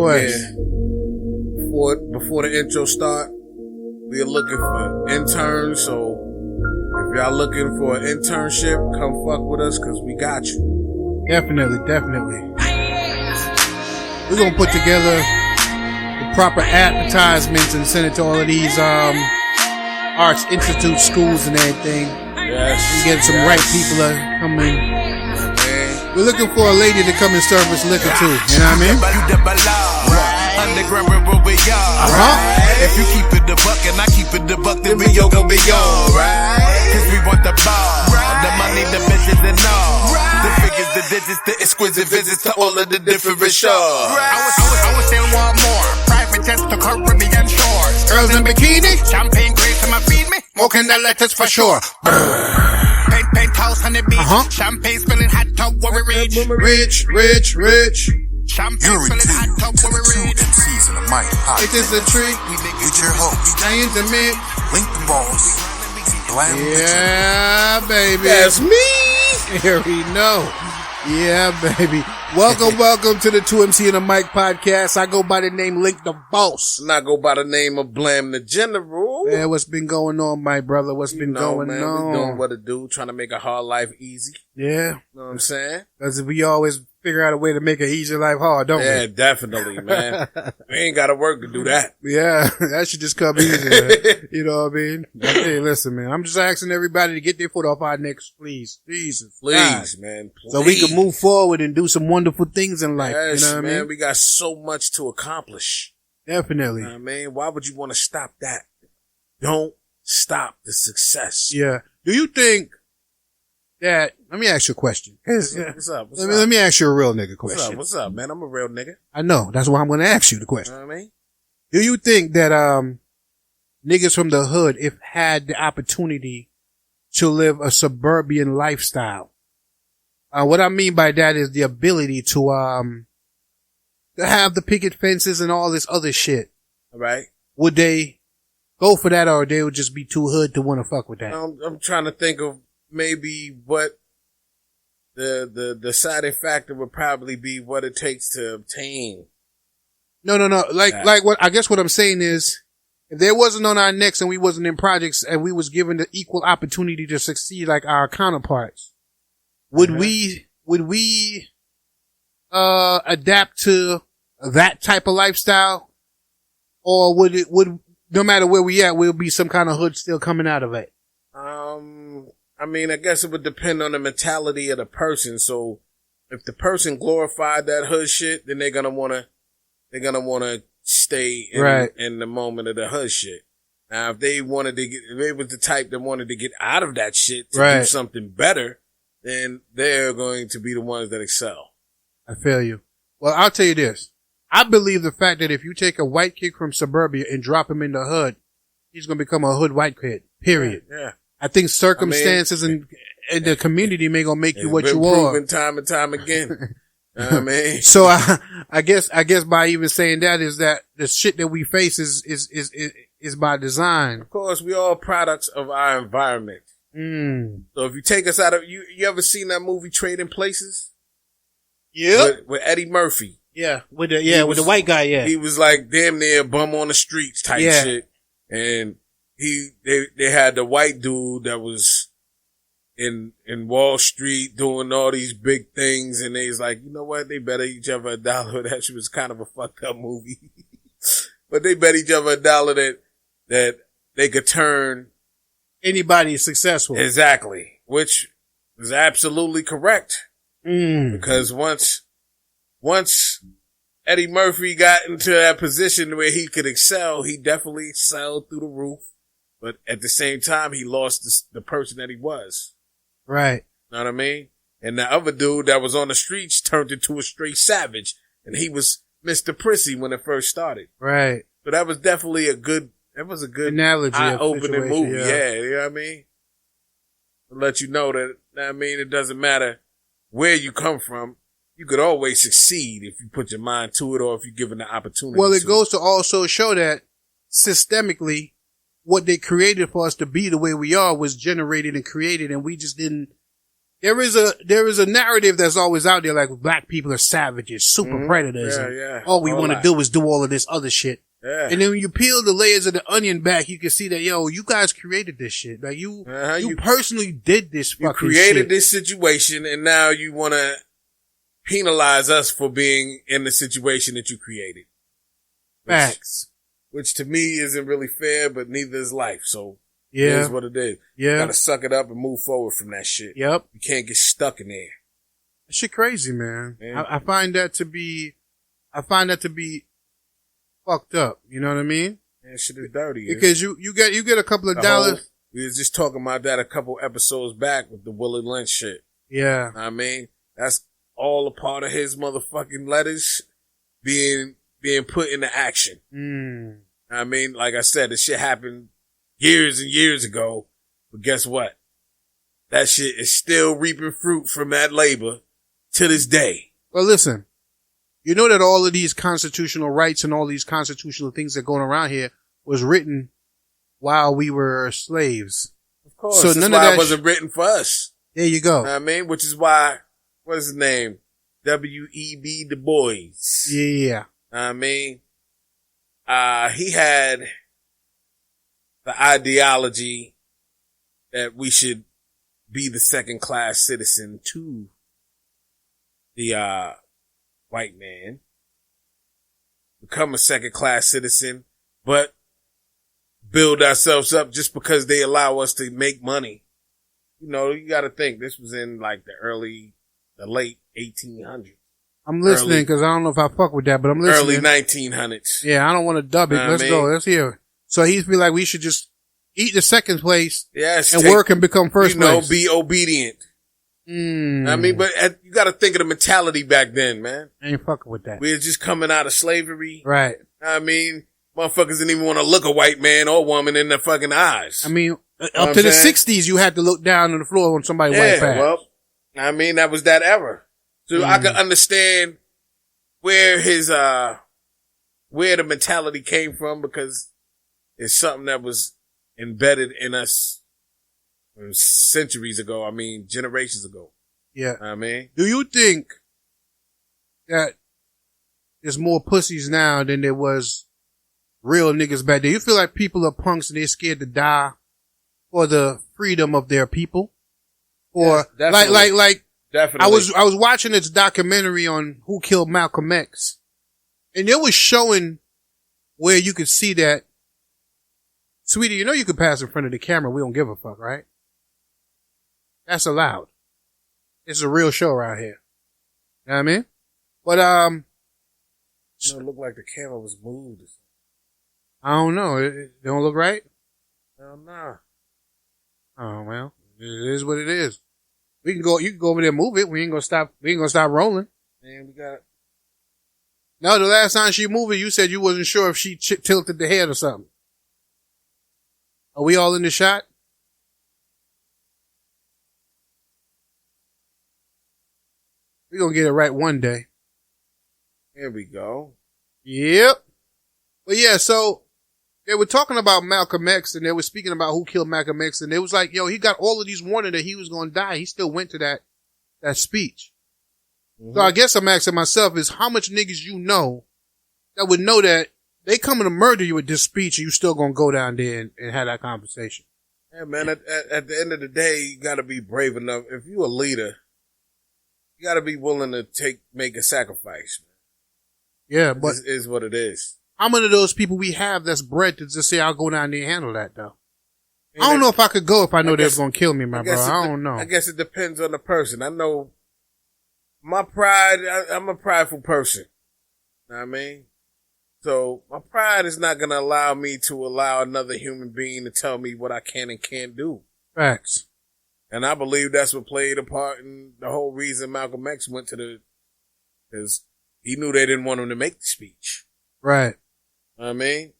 course. Yeah. Before the intro start, we are looking for interns, so if y'all looking for an internship, come fuck with us, cause we got you. Definitely. We're gonna put together the proper advertisements and send it to all of these arts institute schools and everything. Yes. And get some right people to come in. We're looking for a lady to come and serve us liquor too. You know what I mean? Underground where we are. If you keep it the buck and I keep it the buck, then we all gonna be alright. Cause we want the ball, the money, the bitches and all. The figures, the digits, the exquisite visits to all of the different shores. I was still want more. Private jets to Caribbean shores. Girls in bikini, Champagne grapes to my feed me. smoking the lettuce for sure. Penthouse on the beach. Champagne spilling hot tub where we reach. Rich. Champagne spilling hot tub where we reach. MCs in the mic. It is a treat. With your host, I intimate. Link the Balls. Blam the Yeah, baby. That's me. Here we know. Yeah, baby. Welcome to the 2MC and the Mic podcast. I go by the name Link the Boss. And I go by the name of Blam the General. Yeah, what's been going on, my brother? What's been going man, on? We doing what to do, trying to make a hard life easy. Yeah. Know what I'm saying? Because we always figure out a way to make an easy life hard, don't Yeah, we? definitely, man. We ain't got to work to do that. Yeah, that should just come easy. Man. You know what I mean? Hey, listen, man. I'm just asking everybody to get their foot off our necks, please. Jesus. Please, God. man. Please. So we can move forward and do some wonderful things in life. Yes, you know what man. I mean? We got so much to accomplish. Definitely. You know what I mean? Why would you want to stop that? Don't stop the success. Yeah. Do you think that, let me ask you a question. What's up? Let me ask you a real nigga question. What's up, man? I'm a real nigga. I know. That's why I'm going to ask you the You question. know what I mean? Do you think that, niggas from the hood, if had the opportunity to live a suburban lifestyle, what I mean by that is the ability to have the picket fences and all this other shit. All right. Would they go for that, or they would just be too hood to want to fuck with that? I'm trying to think of maybe what the deciding factor would probably be what it takes to obtain. No. Like what I guess what I'm saying is, if there wasn't on our necks and we wasn't in projects and we was given the equal opportunity to succeed like our counterparts, would we adapt to that type of lifestyle, or would no matter where we at, will be some kind of hood still coming out of it? I mean, I guess it would depend on the mentality of the person. So if the person glorified that hood shit, then they're gonna wanna stay in the moment of the hood shit. Now, if they was the type that wanted to get out of that shit to do something better, then they're going to be the ones that excel. I feel you. Well, I'll tell you this. I believe the fact that if you take a white kid from suburbia and drop him in the hood, he's going to become a hood white kid, period. Yeah. I think circumstances and the community may gonna make you what you are. Proven time and time again. You know what I mean? So I guess by even saying that is that the shit that we face is by design. Of course, we all products of our environment. So if you take us out of, you ever seen that movie Trading Places? Yeah. With Eddie Murphy. Yeah. With the white guy. Yeah. He was like damn near bum on the streets type shit. And they had the white dude that was in Wall Street doing all these big things, and they was like, you know what? They bet each other $1. That shit was kind of a fucked up movie. But they bet each other $1 that they could turn anybody successful. Exactly. Which is absolutely correct. Because once Eddie Murphy got into that position where he could excel, he definitely excelled through the roof. But at the same time, he lost the person that he was. Right. Know what I mean? And the other dude that was on the streets turned into a straight savage. And he was Mr. Prissy when it first started. Right. So that was definitely a good analogy, eye-opening movie. Yeah, you know what I mean? To let you know that, I mean, it doesn't matter where you come from. You could always succeed if you put your mind to it or if you're given the opportunity. Well, it goes to also show that systemically, what they created for us to be the way we are was generated and created, and we just didn't there is a narrative that's always out there, like black people are savages, super predators. Yeah, and yeah. all we All want to that. do is do all of this other shit. Yeah. And then when you peel the layers of the onion back, you can see that, yo, you guys created this shit. Like you personally did this You fucking created shit. this situation, and now you want to penalize us for being in the situation that you created. Facts. Which to me isn't really fair, but neither is life. So it Yeah. is what it is. You Yeah. gotta suck it up and move forward from that shit. Yep. You can't get stuck in there. That shit crazy, man. Yeah. I find that to be fucked up. You know what I mean? Man, shit is dirty. Because you get a couple of dollars. We was just talking about that a couple episodes back with the Willie Lynch shit. Yeah. I mean, that's all a part of his motherfucking letters being put into action. I mean, like I said, this shit happened years and years ago, but guess what? That shit is still reaping fruit from that labor to this day. Well, listen, you know that all of these constitutional rights and all these constitutional things that are going around here was written while we were slaves. Of course. So That's none of why that it wasn't written for us. There you go. I mean, which is why, what is his name? W.E.B. Du Bois. Yeah. I mean, he had the ideology that we should be the second class citizen to the white man, become a second class citizen, but build ourselves up just because they allow us to make money. You know, you got to think this was in like the late 1800s. I'm listening because I don't know if I fuck with that, but I'm listening. Early 1900s. Yeah, I don't want to dub it. Let's go. Let's hear it. So he feel like we should just eat the second place and work and become first place. Be obedient. I mean, but you got to think of the mentality back then, man. I ain't fucking with that. We were just coming out of slavery. Right. I mean, motherfuckers didn't even want to look a white man or woman in the fucking eyes. I mean, up to the 60s, you had to look down on the floor when somebody went past. Well, I mean, that was that era. So I can understand where where the mentality came from, because it's something that was embedded in us centuries ago. I mean, generations ago. Yeah. I mean, do you think that there's more pussies now than there was real niggas back then? You feel like people are punks and they're scared to die for the freedom of their people? Or yes, like definitely. I was watching this documentary on who killed Malcolm X, and it was showing where you could see that, sweetie, you know you could pass in front of the camera. We don't give a fuck, right? That's allowed. It's a real show around here. You know what I mean? But, it looked like the camera was moved. I don't know. It don't look right? Hell nah. Oh, well, it is what it is. You can go over there and move it. We ain't gonna stop rolling. Man, we got. No, the last time she moved it, you said you wasn't sure if she tilted the head or something. Are we all in the shot? We're gonna get it right one day. Here we go. Yep. But yeah, so they were talking about Malcolm X, and they were speaking about who killed Malcolm X, and it was like, yo, he got all of these warning that he was gonna die. He still went to that speech. So I guess I'm asking myself is how much niggas you know that would know that they coming to murder you at this speech and you still gonna go down there and have that conversation. Yeah, man, at the end of the day, you gotta be brave enough. If you a leader, you gotta be willing to make a sacrifice. Yeah, but this is what it is. how many of those people we have that's bred to just say, I'll go down there and handle that though? I don't know if I could go if I know they're gonna kill me, my bro. I don't know. I guess it depends on the person. I know my pride, I'm a prideful person. You know what I mean? So my pride is not going to allow me to allow another human being to tell me what I can and can't do. Facts. And I believe that's what played a part in the whole reason Malcolm X went to because he knew they didn't want him to make the speech. Right. You know what I mean?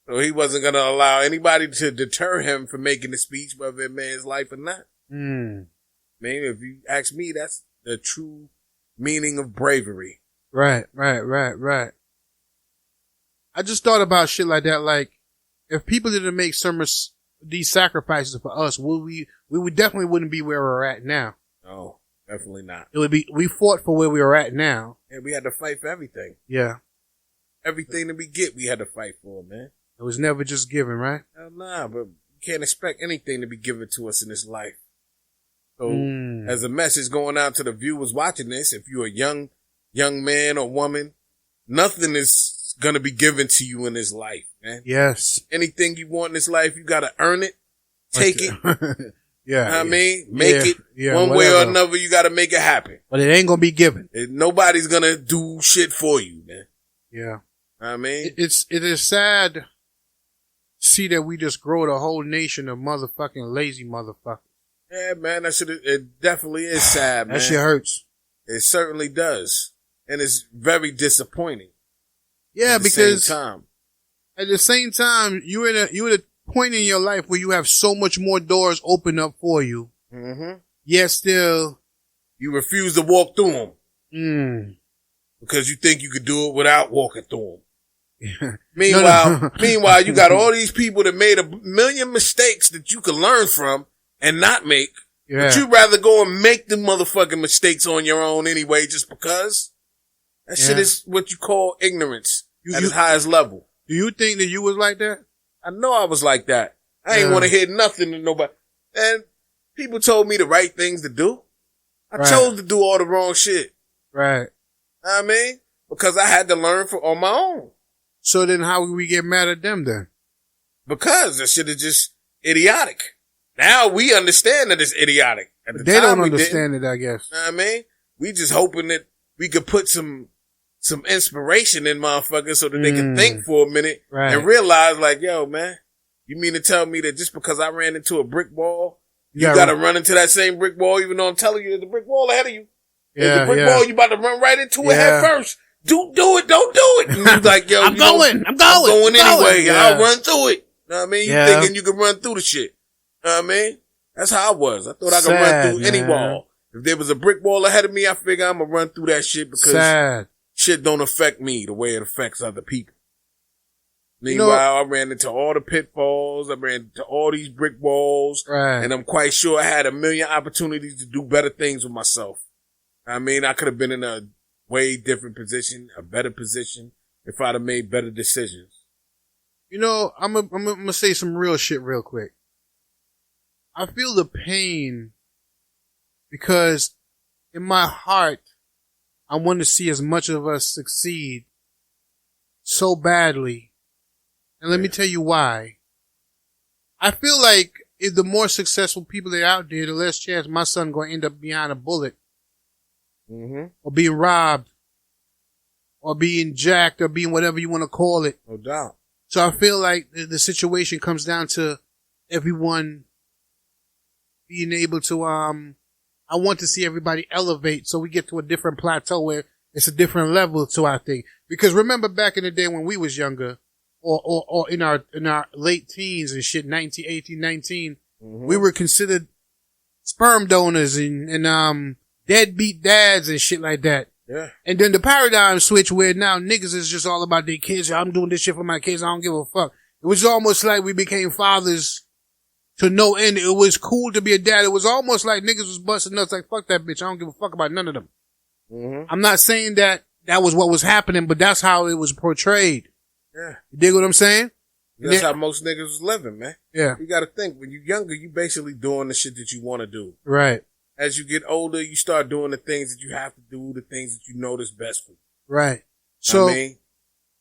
So he wasn't going to allow anybody to deter him from making the speech, whether it meant his life or not. I mean, if you ask me, that's the true meaning of bravery. Right. I just thought about shit like that. Like, if people didn't make some these sacrifices for us, we definitely wouldn't be where we're at now. No, definitely not. It would be, we fought for where we are at now. And we had to fight for everything. Yeah. Everything that we get, we had to fight for, man. It was never just given, right? Hell nah, but you can't expect anything to be given to us in this life. So, as a message going out to the viewers watching this, if you're a young man or woman, nothing is gonna be given to you in this life, man. Yes. Anything you want in this life, you gotta earn it, take it. Yeah. Know what I mean? Make it. One whatever. way or another, you gotta make it happen. But it ain't gonna be given. Nobody's gonna do shit for you, man. Yeah. Know what I mean? It is sad to see that we just grow the whole nation of motherfucking lazy motherfuckers. Yeah, man, it definitely is sad, man. That shit hurts. It certainly does. And it's very disappointing. Yeah, at the because same time. at the same time, you're at a point in your life where you have so much more doors open up for you. Mm-hmm. Yet still, You refuse to walk through them. mm, Because you think you could do it without walking through them. no. Meanwhile, you got all these people that made a million mistakes that you can learn from and not make. Yeah. But you'd rather go and make the motherfucking mistakes on your own anyway, just because. That shit is what you call ignorance at its highest level. Do you think that you was like that? I know I was like that. I ain't want to hear nothing to nobody. And people told me the right things to do. I chose to do all the wrong shit. Right. Know what I mean? Because I had to learn on my own. So then how would we get mad at them then? Because that shit is just idiotic. Now we understand that it's idiotic. At the They time, don't we understand didn't. it, I guess. Know what I mean? We just hoping that we could put some inspiration in motherfuckers so that they can think for a minute and realize like, yo, man, you mean to tell me that just because I ran into a brick wall, you gotta run into that same brick wall even though I'm telling you there's a brick wall ahead of you. There's a brick wall, you about to run right into it head first. Do it, don't do it. And you like, yo, I'm going anyway. Yeah. I'll run through it. Know what I mean? You Yeah. thinking you can run through the shit. Know what I mean? That's how I was. I thought I could run through any wall. If there was a brick wall ahead of me, I figure I'm gonna run through that shit because shit don't affect me the way it affects other people. Meanwhile, I ran into all the pitfalls. I ran into all these brick walls. Right. And I'm quite sure I had a million opportunities to do better things with myself. I mean, I could have been in a way different position, a better position, if I'd have made better decisions. You know, I'm gonna say some real shit real quick. I feel the pain because in my heart, I want to see as much of us succeed so badly. And let me tell you why. I feel like if the more successful people that are out there, the less chance my son going to end up behind a bullet. Or being robbed. Or being jacked or being whatever you want to call it. No doubt. So I feel like the situation comes down to everyone being able to, I want to see everybody elevate so we get to a different plateau where it's a different level to our thing. Because remember back in the day when we was younger, or in our late teens and shit, 19, 18, 19, we were considered sperm donors and deadbeat dads and shit like that. Yeah. And then the paradigm switch where now niggas is just all about their kids. I'm doing this shit for my kids. I don't give a fuck. It was almost like we became fathers to no end. It was cool to be a dad. It was almost like niggas was busting nuts like, fuck that bitch. I don't give a fuck about none of them. I'm not saying that was what was happening, but that's how it was portrayed. Yeah. You dig what I'm saying? That's how most niggas was living, man. Yeah. You gotta think, when you're younger, you basically doing the shit that you want to do. Right. As you get older, you start doing the things that you have to do, the things that you know that's best for you. Right. So, I mean,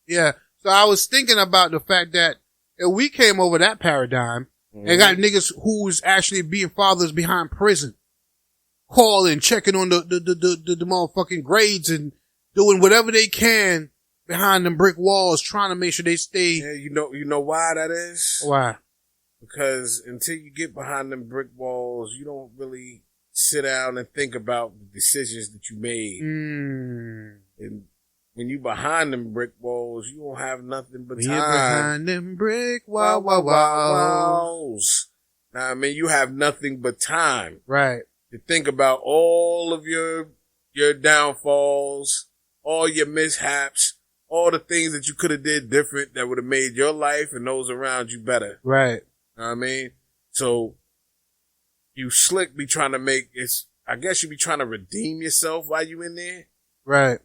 yeah. So I was thinking about the fact that if we came over that paradigm and got niggas who's actually being fathers behind prison, calling, checking on the motherfucking grades and doing whatever they can behind them brick walls, trying to make sure they stay. Yeah, you know why that is? Why? Because until you get behind them brick walls, you don't really sit down and think about the decisions that you made. And when you behind them brick walls, you don't have nothing but time. Behind them brick walls. Now, I mean, you have nothing but time. Right. To think about all of your downfalls, all your mishaps, all the things that you could have did different that would have made your life and those around you better. Right. Know what I mean? So you slick be trying to make I guess you be trying to redeem yourself while you in there. Right.